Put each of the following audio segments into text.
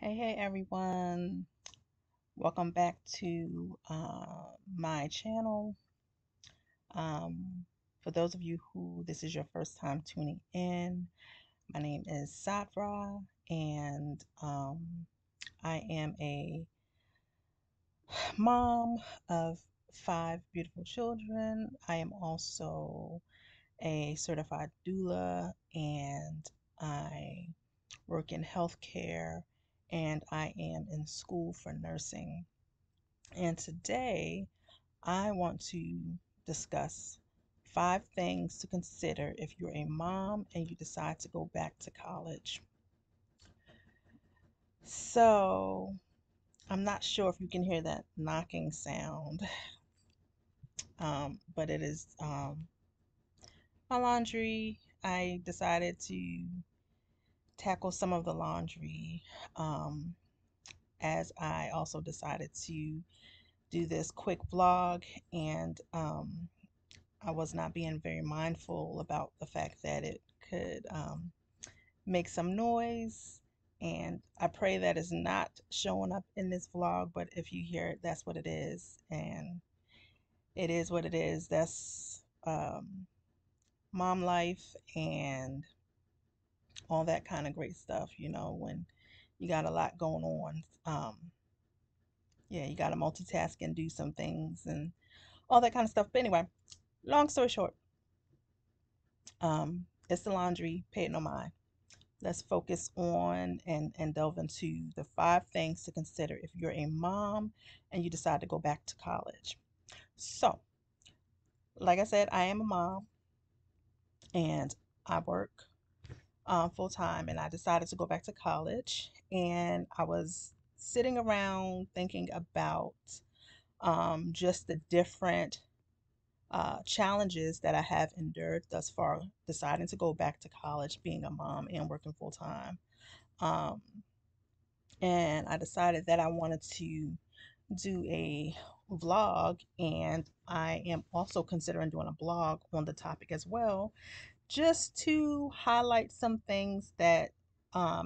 Hey everyone. Welcome back to my channel. Um, for those of you who this is your first time tuning in, my name is Sadra, and I am a mom of five beautiful children. I am also a certified doula, and I work in healthcare, and I am in school for nursing. And today I want to discuss five things to consider if you're a mom and you decide to go back to college. So, I'm not sure if you can hear that knocking sound, but it is my laundry. I decided to tackle some of the laundry um, as I also decided to do this quick vlog, and I was not being very mindful about the fact that it could make some noise. And I pray that is not showing up in this vlog, but if you hear it, that's what it is. And it is what it is. That's mom life and all that kind of great stuff, when you got a lot going on. Yeah, you got to multitask and do some things and all that kind of stuff. But anyway, long story short, it's the laundry, pay it no mind. Let's focus on and delve into the five things to consider if you're a mom and you decide to go back to college. So, like I said, I am a mom and I work full time, and I decided to go back to college. And I was sitting around thinking about just the different challenges that I have endured thus far, deciding to go back to college, being a mom and working full time. Um, and I decided that I wanted to do a vlog, and I am also considering doing a blog on the topic as well, just to highlight some things that,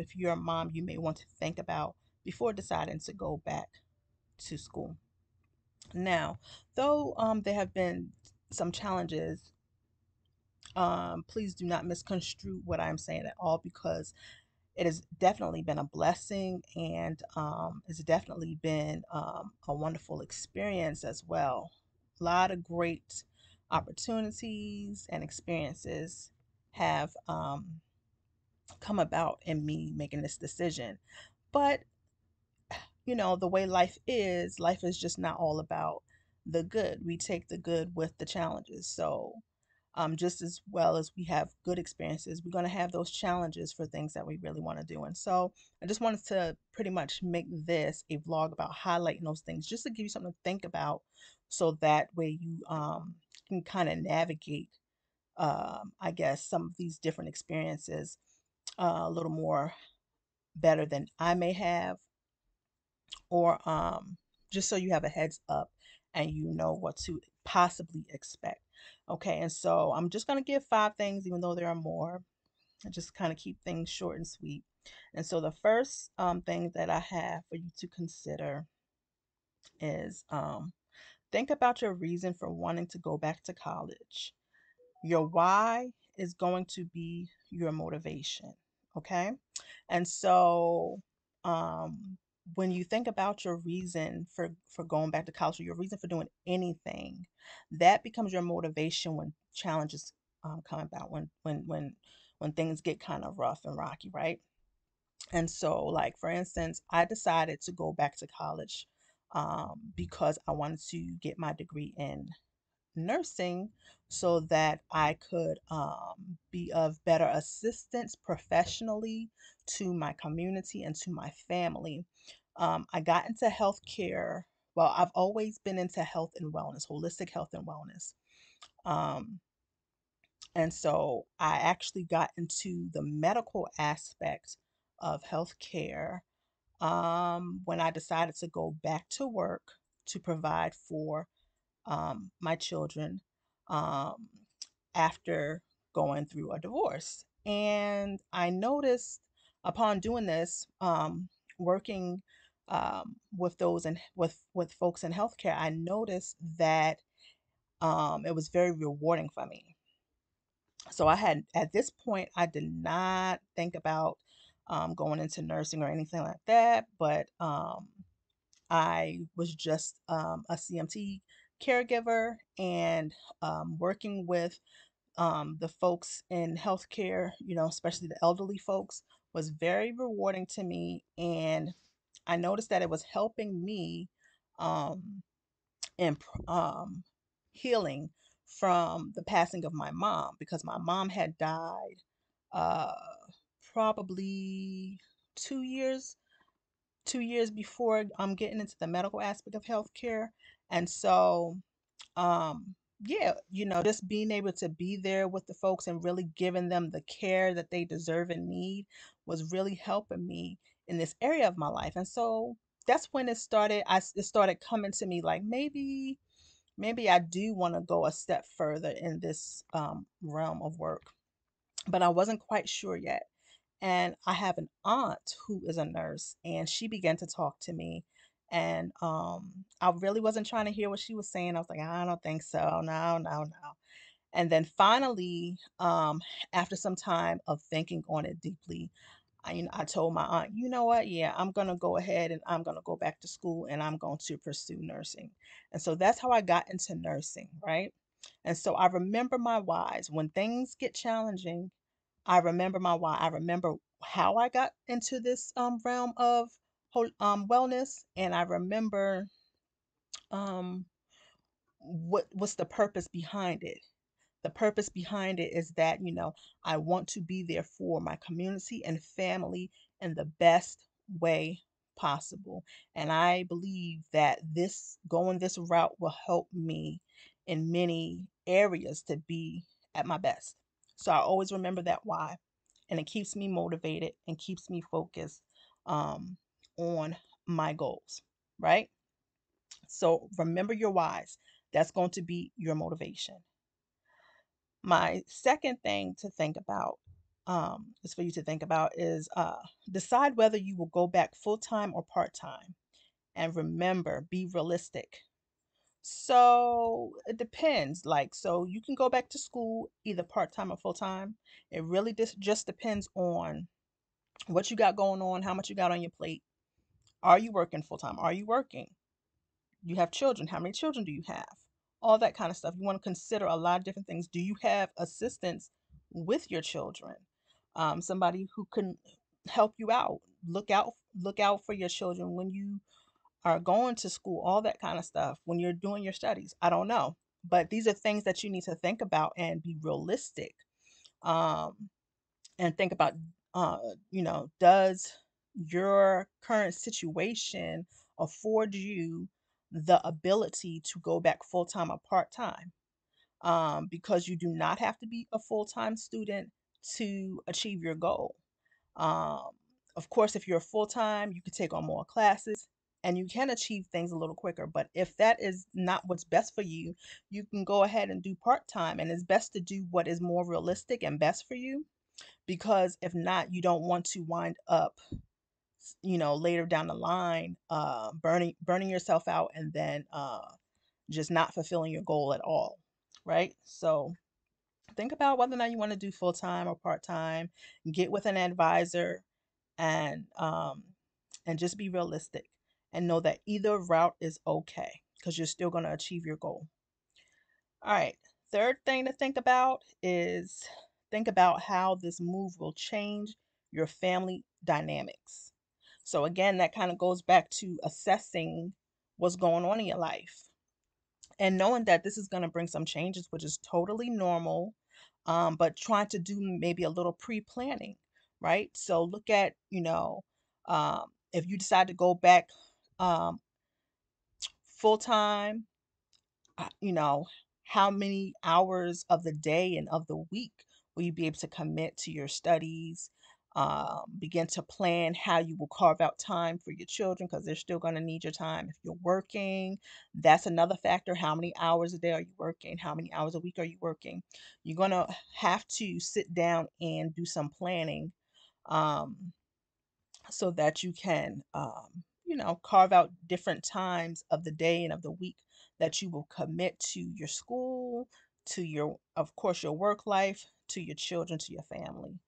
if you're a mom, you may want to think about before deciding to go back to school. Now, though there have been some challenges, please do not misconstrue what I'm saying at all, because it has definitely been a blessing, and it's definitely been a wonderful experience as well. A lot of great opportunities and experiences have come about in me making this decision. But, the way life is just not all about the good. We take the good with the challenges. So, just as well as we have good experiences, we're going to have those challenges for things that we really want to do. And so I just wanted to pretty much make this a vlog about highlighting those things, just to give you something to think about, so that way you can kind of navigate, I guess, some of these different experiences a little more better than I may have, or just so you have a heads up and you know what to possibly expect. Okay, and so I'm just going to give five things, even though there are more. I just kind of keep things short and sweet. And so the first thing that I have for you to consider is, think about your reason for wanting to go back to college. Your why is going to be your motivation. Okay. And so, um, when you think about your reason for going back to college, or your reason for doing anything, that becomes your motivation when challenges come about, when things get kind of rough and rocky, right? And so, like, for instance, I decided to go back to college because I wanted to get my degree in nursing, so that I could be of better assistance professionally to my community and to my family. I got into healthcare. Well, I've always been into health and wellness, holistic health and wellness. Um, and so I actually got into the medical aspect of healthcare when I decided to go back to work to provide for my children, um, after going through a divorce. And I noticed upon doing this, working with those and with folks in healthcare, I noticed that it was very rewarding for me. So I had at this point, I did not think about going into nursing or anything like that, but I was just a CMT caregiver and working with the folks in healthcare, especially the elderly folks, was very rewarding to me. And I noticed that it was helping me um, in healing from the passing of my mom because my mom had died uh, probably 2 years 2 years before I'm getting into the medical aspect of healthcare. And so, um, yeah, just being able to be there with the folks and really giving them the care that they deserve and need was really helping me in this area of my life. And so that's when it started coming to me like maybe I do want to go a step further in this realm of work, but I wasn't quite sure yet. And I have an aunt who is a nurse, and she began to talk to me. And I really wasn't trying to hear what she was saying. I was like, I don't think so. No, no, no. And then finally, after some time of thinking on it deeply, I told my aunt, you know what? Yeah, I'm going to go ahead and I'm going to go back to school and I'm going to pursue nursing. And so that's how I got into nursing, right? And so I remember my whys. When things get challenging, I remember my why. I remember how I got into this realm of wellness, and I remember um, what's the purpose behind it. The purpose behind it is that, I want to be there for my community and family in the best way possible. And I believe that this going this route will help me in many areas to be at my best. So I always remember that why. And it keeps me motivated and keeps me focused um, on my goals, right? So remember your whys. That's going to be your motivation. My second thing to think about is for you to think about is decide whether you will go back full time or part time. And remember, be realistic. So it depends. Like, so you can go back to school either part time or full time. It really just depends on what you got going on, how much you got on your plate. Are you working full time? Are you working? You have children. How many children do you have? All that kind of stuff. You want to consider a lot of different things. Do you have assistance with your children? Somebody who can help you out. Look out for your children when you are going to school, all that kind of stuff, when you're doing your studies. I don't know. But these are things that you need to think about and be realistic. Um, and think about uh does your current situation afford you the ability to go back full-time or part-time, because you do not have to be a full-time student to achieve your goal. um, of course, if you're full-time, you can take on more classes and you can achieve things a little quicker. But if that is not what's best for you, you can go ahead and do part-time, and it's best to do what is more realistic and best for you, because if not, you don't want to wind up, later down the line, burning yourself out and then just not fulfilling your goal at all, right? So think about whether or not you want to do full time or part time. Get with an advisor and just be realistic and know that either route is okay because you're still going to achieve your goal. All right. Third thing to think about is think about how this move will change your family dynamics. So, again, that kind of goes back to assessing what's going on in your life and knowing that this is going to bring some changes, which is totally normal, but trying to do maybe a little pre planning, right? So, look at, if you decide to go back um, full time, you know, how many hours of the day and of the week will you be able to commit to your studies? Begin to plan how you will carve out time for your children because they're still going to need your time. If you're working, that's another factor. How many hours a day are you working? How many hours a week are you working? You're going to have to sit down and do some planning. Um, so that you can, carve out different times of the day and of the week that you will commit to your school, to your, of course, your work life, to your children, to your family.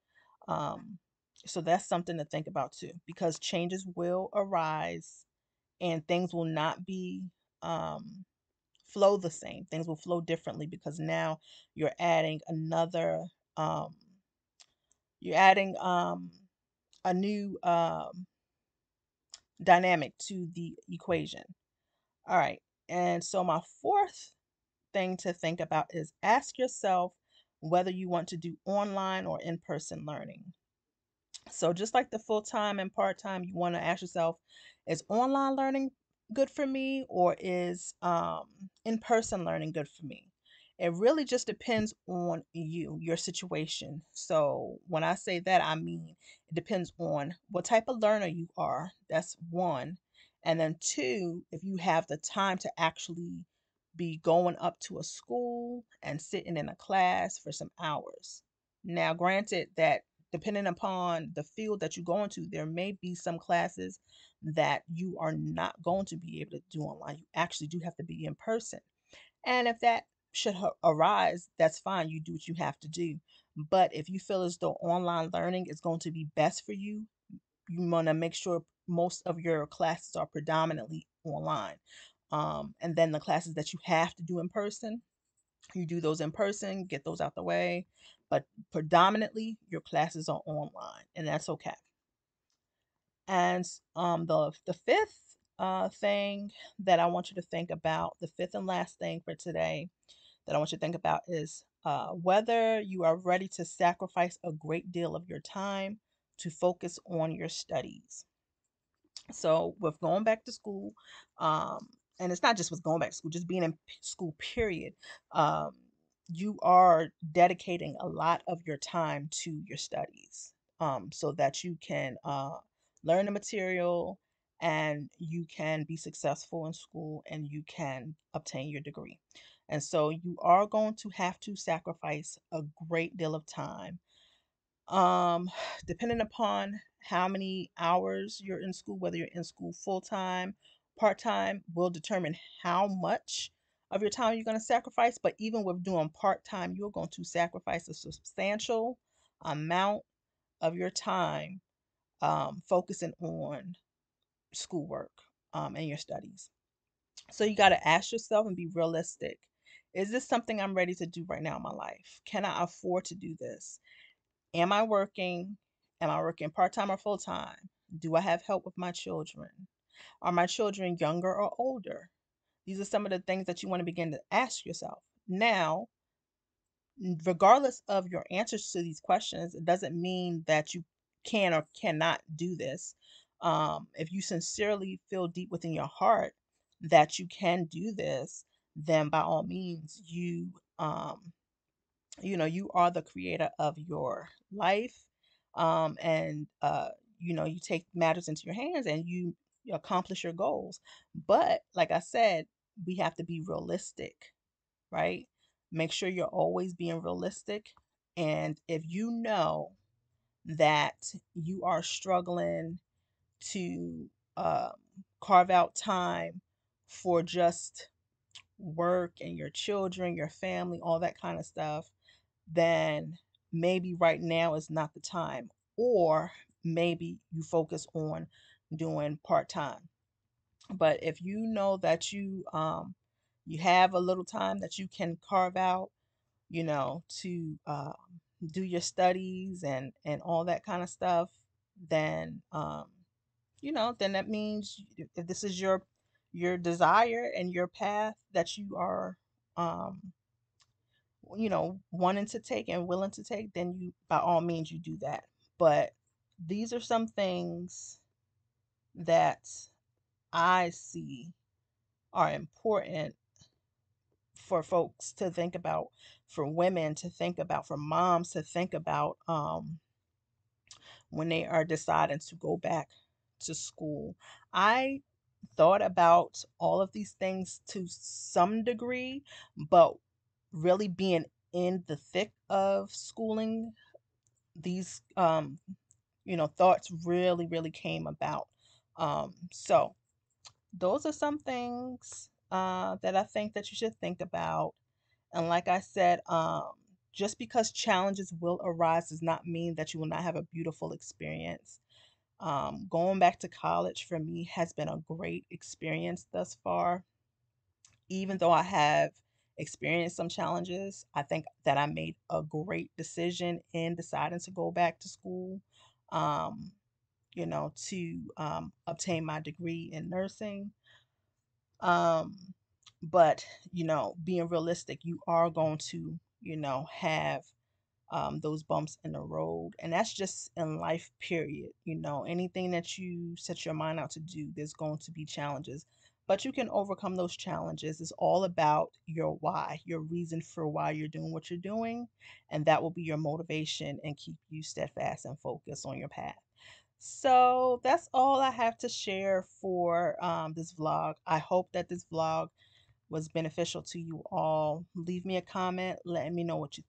Um, so that's something to think about too, because changes will arise and things will not be um, flow the same. Things will flow differently because now you're adding another, um, you're adding a new dynamic to the equation. All right. And so my fourth thing to think about is ask yourself whether you want to do online or in-person learning. So just like the full-time and part-time, you want to ask yourself, is online learning good for me or is in-person learning good for me? It really just depends on you, your situation. So when I say that, I mean it depends on what type of learner you are. That's one. And then two, if you have the time to actually be going up to a school and sitting in a class for some hours. Now, granted that depending upon the field that you go into, there may be some classes that you are not going to be able to do online. You actually do have to be in person. And if that should arise, that's fine. You do what you have to do. But if you feel as though online learning is going to be best for you, you want to make sure most of your classes are predominantly online. And then the classes that you have to do in person, you do those in person, get those out the way. But predominantly, your classes are online, and that's okay. And the fifth thing that I want you to think about, the fifth and last thing for today that I want you to think about is whether you are ready to sacrifice a great deal of your time to focus on your studies. So with going back to school, and it's not just with going back to school, just being in school, period, um, you are dedicating a lot of your time to your studies, so that you can learn the material and you can be successful in school and you can obtain your degree. And so you are going to have to sacrifice a great deal of time, um, depending upon how many hours you're in school, whether you're in school full time, part time, will determine how much of your time you're going to sacrifice. But even with doing part time, you're going to sacrifice a substantial amount of your time focusing on schoolwork and your studies. So you got to ask yourself and be realistic. Is this something I'm ready to do right now in my life? Can I afford to do this? Am I working? Am I working part time or full time? Do I have help with my children? Are my children younger or older? These are some of the things that you want to begin to ask yourself. Now, regardless of your answers to these questions, it doesn't mean that you can or cannot do this. If you sincerely feel deep within your heart that you can do this, then by all means, you are the creator of your life, and you take matters into your hands and you accomplish your goals. But like I said, we have to be realistic, right? Make sure you're always being realistic. And if you know that you are struggling to um, carve out time for just work and your children, your family, all that kind of stuff, then maybe right now is not the time. Or maybe you focus on doing part time. But if you know that you have a little time that you can carve out, to do your studies and all that kind of stuff, then then that means if this is your desire and your path that you are um wanting to take and willing to take, then you by all means you do that. But these are some things that I see are important for folks to think about, for women to think about, for moms to think about, when they are deciding to go back to school. I thought about all of these things to some degree, but really being in the thick of schooling these thoughts really, really came about. So those are some things that I think that you should think about. And like I said, just because challenges will arise does not mean that you will not have a beautiful experience. Going back to college for me has been a great experience thus far. Even though I have experienced some challenges, I think that I made a great decision in deciding to go back to school, um, to obtain my degree in nursing. Um, but, being realistic, you are going to, have those bumps in the road. And that's just in life, period. Anything that you set your mind out to do, there's going to be challenges. But you can overcome those challenges. It's all about your why, your reason for why you're doing what you're doing. And that will be your motivation and keep you steadfast and focused on your path. So that's all I have to share for this vlog. I hope that this vlog was beneficial to you all. Leave me a comment, letting me know what you